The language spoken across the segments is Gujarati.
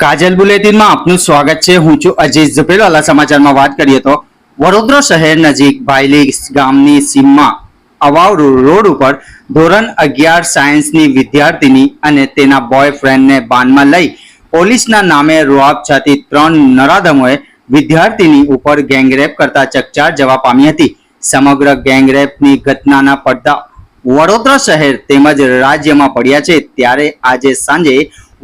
કાજલ બુલેટિનમાં આપનું સ્વાગત છે। હું છું અજીત ઝપેલાલા। સમાચારમાં વાત કરીએ તો વડોદરા શહેર નજીક ભાયલી ગામની સીમમાં અવાવ રોડ ઉપર ધોરણ 11 સાયન્સની વિદ્યાર્થીની અને તેના બોયફ્રેન્ડને બાનમાં લઈ પોલીસના નામે રૂઆબ છાતી 3 નરાધમોએ વિદ્યાર્થીની ઉપર ગેંગરેપ કરતા ચકચાર જવા પામી હતી। સમગ્ર ગેંગરેપની ઘટનાના પડદા વડોદરા શહેર તેમજ રાજ્યમાં પડ્યા છે। ત્યારે આજે સાંજે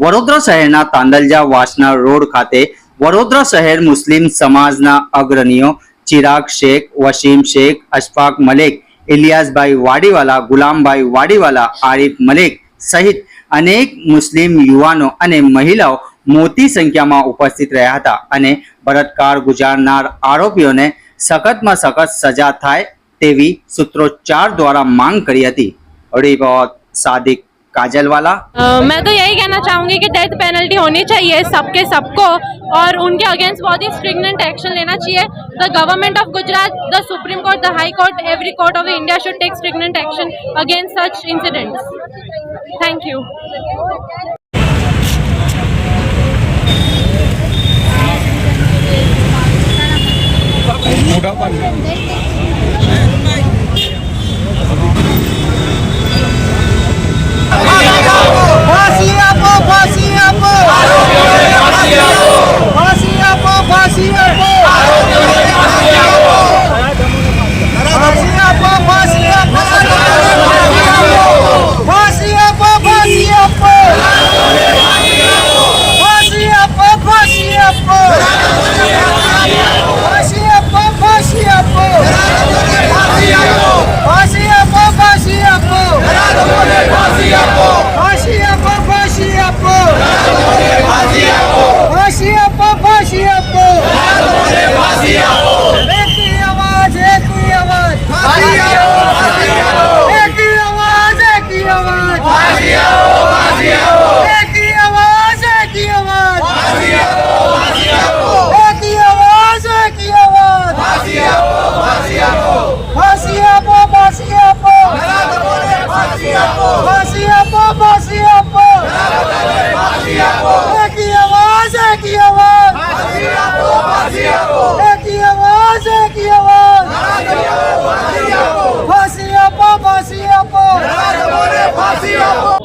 વડોદરા શહેરના તાંદલજા વાસણા રોડ ખાતે વડોદરા શહેર મુસ્લિમ સમાજના અગ્રણીઓ ચિરાગ શેખ, વસીમ શેખ, અશફાક મલિક, ઇલિયાસભાઈ વાડીવાલા, ગુલામભાઈ વાડીવાલા, આરિફ મલિક સહિત અનેક મુસ્લિમ યુવાનો અને મહિલાઓ મોટી સંખ્યામાં ઉપસ્થિત રહ્યા હતા અને બળાત્કાર ગુજારનાર આરોપીઓને સખતમાં સખત સજા થાય તેવી સૂત્રોચ્ચાર દ્વારા માંગ કરી હતી। રિપોર્ટ सादिक काजलवाला। मैं तो यही कहना चाहूँगी कि डेथ पेनल्टी होनी चाहिए सबके सबको और उनके अगेंस्ट बहुत ही स्ट्रिक्टेंट एक्शन लेना चाहिए। The government of Gujarat, the supreme court, the high court, every court of India should take stringent action against such incidents. Thank you.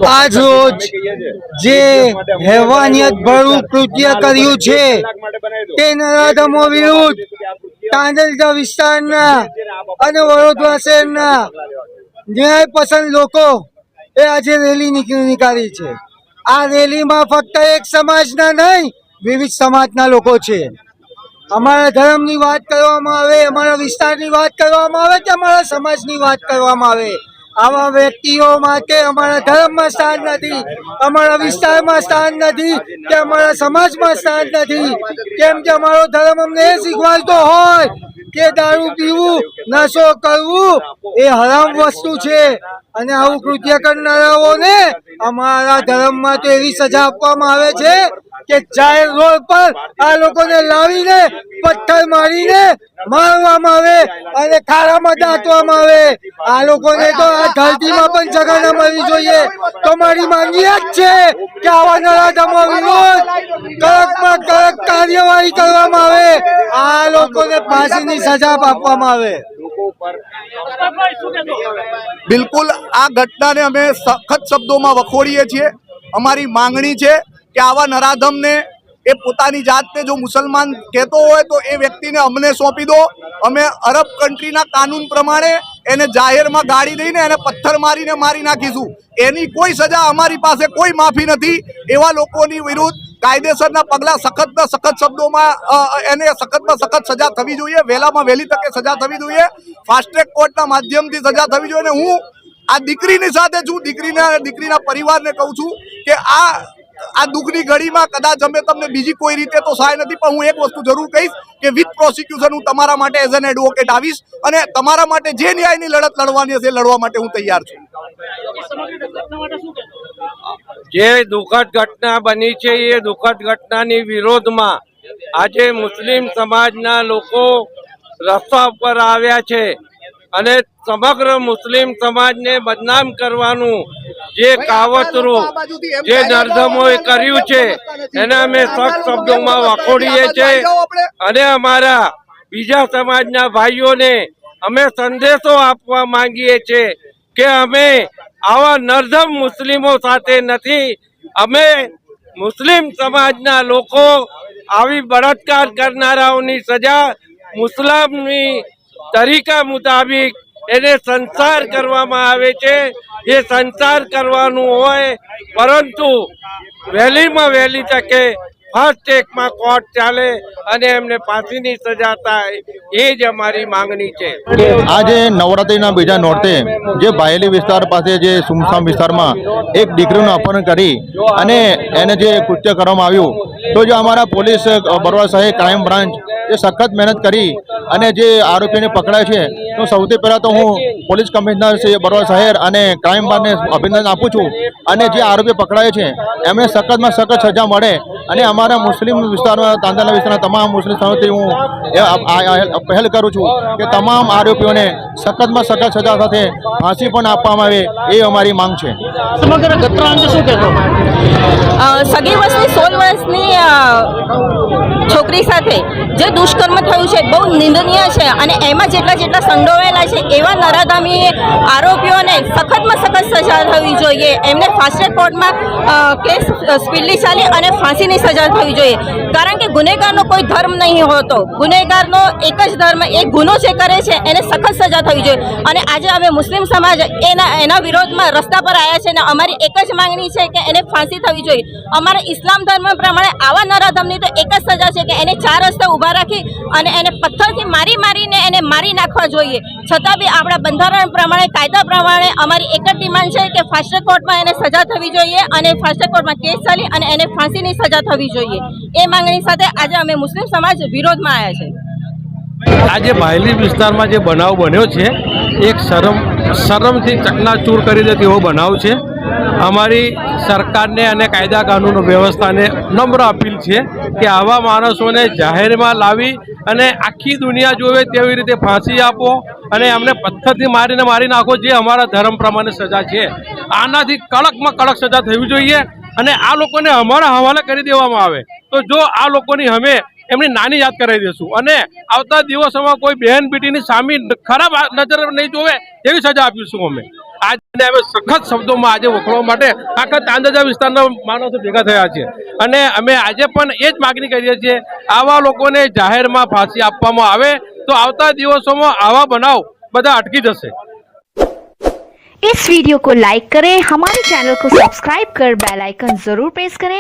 आज रोज जे हैवानियत भरू कृत्य कर्यु छे ते नराधमो विरुद्ध तांदलजा विस्ताરના અને વડોદરા શહેરના ન્યાય પસંદ લોકો એ આજે રેલી નીકાળી છે। આ રેલીમાં ફક્ત એક સમાજના નહીં વિવિધ સમાજના લોકો છે। અમારા ધર્મની વાત કરવામાં આવે, અમારા વિસ્તારની વાત કરવામાં આવે કે અમારા સમાજની વાત કરવામાં આવે, આવા વ્યક્તિઓ માટે અમારા ધર્મમાં સ્થાન નથી, અમારા વિસ્તારમાં સ્થાન નથી કે અમારા સમાજમાં સ્થાન નથી। કેમ કે અમારો ધર્મ અમને એ શીખવાડતો હોય કે દારૂ પીવું, નશો કરવું એ હરામ વસ્તુ છે અને આવું કૃત્ય કરનારાઓને અમારા ધર્મમાં તો એવી સજા આપવામાં આવે છે કે જાહેર રોડ પર આ લોકોને લાવીને પથ્થર મારીને મારવામાં આવે અને ખાડામાં દાટવામાં આવે। આ લોકોને તો આ ધરતીમાં પણ જગા ન મળવી જોઈએ। તો મારી માંગી જ છે કે આવા નરાધમો વિરુદ્ધ કડકમાં કડક કાર્યવાહી કરવામાં આવે, આ લોકોને ફાંસીની સજા આપવામાં આવે। બિલકુલ આ ઘટનાને અમે સખત શબ્દોમાં વખોડીએ છીએ। અમારી માંગણી છે કે આવા નરાધમને એ પોતાની જાતને જો મુસલમાન કહેતો હોય તો એ વ્યક્તિને અમને સોંપી દો। અમે અરબ કન્ટ્રીના કાનૂન પ્રમાણે એને જાહેરમાં ગાડી દઈને એને પથ્થર મારીને મારી નાખીશું। એની કોઈ સજા અમારી પાસે કોઈ માફી નથી। એવા લોકોની વિરુદ્ધ કાયદેસરના પગલાં સખતમાં સખત શબ્દોમાં એને સખતમાં સખત સજા થવી જોઈએ। વહેલામાં વહેલી તકે સજા થવી જોઈએ। ફાસ્ટ ટ્રેક કોર્ટના માધ્યમથી સજા થવી જોઈએ। અને હું આ દીકરીની સાથે છું, દીકરીના પરિવારને કહું છું કે આ દુઃખની ઘડીમાં કદાચ અમે તમને બીજી કોઈ રીતે તો સહાય નથી, પણ હું એક વસ્તુ જરૂર કહીશ કે વિથ પ્રોસિક્યુશન હું તમારા માટે એઝ એન એડવોકેટ આવીશ અને તમારા માટે જે ન્યાયની લડત લડવાની હશે લડવા માટે હું તૈયાર છું। જે દુઃખદ ઘટના બની છે એ દુઃખદ ઘટનાની વિરોધમાં આજે મુસ્લિમ સમાજના લોકો રસ્તા ઉપર આવ્યા છે અને સમગ્ર મુસ્લિમ સમાજને બદનામ કરવાનું જે કાવતરું જે નરધમોએ કર્યું છે એને અમે સખ્ત શબ્દોમાં વખોડીએ છીએ અને અમારા બીજા સમાજના ભાઈઓને અમે સંદેશો આપવા માંગીએ છીએ કે અમે આવા નરધમ મુસ્લિમો સાથે નથી. અમે મુસ્લિમ સમાજના લોકો આવી બળાત્કાર કરનારાઓની સજા મુસ્લિમની તરીકા મુતાબિક એને સંસાર કરવામાં આવે છે. એ સંસાર કરવાનું હોય પરંતુ વહેલીમાં વહેલી તકે ફર્સ્ટ ટેકમાં કોર્ટ ચાલે અને એમને ફાંસીની સજા થાય એ જ અમારી માંગણી છે. આજે નવરાત્રિના બીજા નોરતે જે બાયલી વિસ્તાર પાસે જે સુમસામ વિસ્તારમાં એક દીકરીનું અપહરણ કરી અને એને જે કૃત્ય કરવામાં આવ્યું તો જે અમારા પોલીસ બરોડા શહેર ક્રાઇમ બ્રાન્ચ એ સખત મહેનત કરી અને જે આરોપીને પકડાય છે તો સૌથી પહેલાં તો હું પોલીસ કમિશનર શ્રી બરોડા શહેર અને ક્રાઇમ બ્રાન્ચને અભિનંદન આપું છું અને જે આરોપી પકડાય છે એમને સખતમાં સખત સજા મળે અને અમારા મુસ્લિમ વિસ્તારમાં તાંદાલા વિસ્તારના તમામ મુસ્લિમ સમાજથી હું પહેલ કરું છું કે તમામ આરોપીઓને સખતમાં સખત સજા સાથે ફાંસી પણ આપવામાં આવે એ અમારી માંગ છે. સમગ્ર ઘટના અંગે શું કહેશો? સગી વર્ષની 16 વર્ષની છોકરી સાથે જે દુષ્કર્મ થયું છે બહુ નિંદનીય છે અને એમાં જેટલા સંડોવાયેલા છે એવા નરાધામી આરોપીઓને સખતમાં સખત સજા થવી જોઈએ. એમને ફાસ્ટ ટ્રેક કોર્ટમાં કેસ સ્પીડલી ચાલી અને ફાંસીની સજા થવી જોઈએ કારણ કે ગુનેગારનો કોઈ ધર્મ નહીં હોતો. ગુનેગારનો એક જ ધર્મ, એ ગુનો જે કરે છે એને સખત સજા થવી જોઈએ અને આજે અમે મુસ્લિમ સમાજ એના વિરોધમાં રસ્તા પર આવ્યા છે અને અમારી એક જ માંગણી છે કે એને ફાંસી થવી જોઈએ. અમારા ઇસ્લામ ધર્મ પ્રમાણે આવા નરાધમની તો એક જ સજા છે કે એને 4 રસ્તે ઊભા રાખી અને એને પથ્થરથી મારીને એને મારી નાખવા જોઈએ. છતાં બી આપણા બંધારણ પ્રમાણે, કાયદા પ્રમાણે અમારી એક જ ડિમાન્ડ છે કે ફાસ્ટ ટ્રેક કોર્ટમાં એને સજા થવી જોઈએ અને ફાસ્ટ ટ્રેક કોર્ટમાં કેસ ચાલી અને એને ફાંસીની સજા થવી જોઈએ. એ માંગણી સાથે આજે અમે મુસ્લિમ સમાજ વિરોધમાં આવ્યા છે. આજે બાયલી વિસ્તારમાં જે બનાવ બન્યો છે એક શરમથી ચકનાચૂર કરી દે તેવો બનાવ છે. અમારી સરકારને અને કાયદા કાનૂન વ્યવસ્થાને નમ્ર અપીલ છે કે આવા માણસોને જાહેરમાં લાવી અને આખી દુનિયા જોવે તેવી રીતે ફાંસી આપો અને અમને પથ્થરથી મારી નાખો જે અમારા ધર્મ પ્રમાણે સજા છે. આનાથી કડકમાં કડક સજા થવી જોઈએ અને આ લોકોને અમારા હવાલે કરી દેવામાં આવે તો જો આ લોકોની અમે એમની નાની યાદ કરાવી દઈશું અને આવતા દિવસોમાં કોઈ બહેન બેટીની સામે ખરાબ નજર નહીં જોવે એવી સજા આપીશું. આજે અમે સખત શબ્દોમાં આજે વખોડવા માટે આખા તાંદાજા વિસ્તારના માણસો ભેગા થયા છે અને અમે આજે પણ એ જ માગણી કરીએ છીએ આવા લોકોને જાહેરમાં ફાંસી આપવામાં આવે તો આવતા દિવસોમાં આવા બનાવ બધા અટકી જશે. इस वीडियो को लाइक करें, हमारे चैनल को सब्सक्राइब कर बेल आइकन जरूर प्रेस करें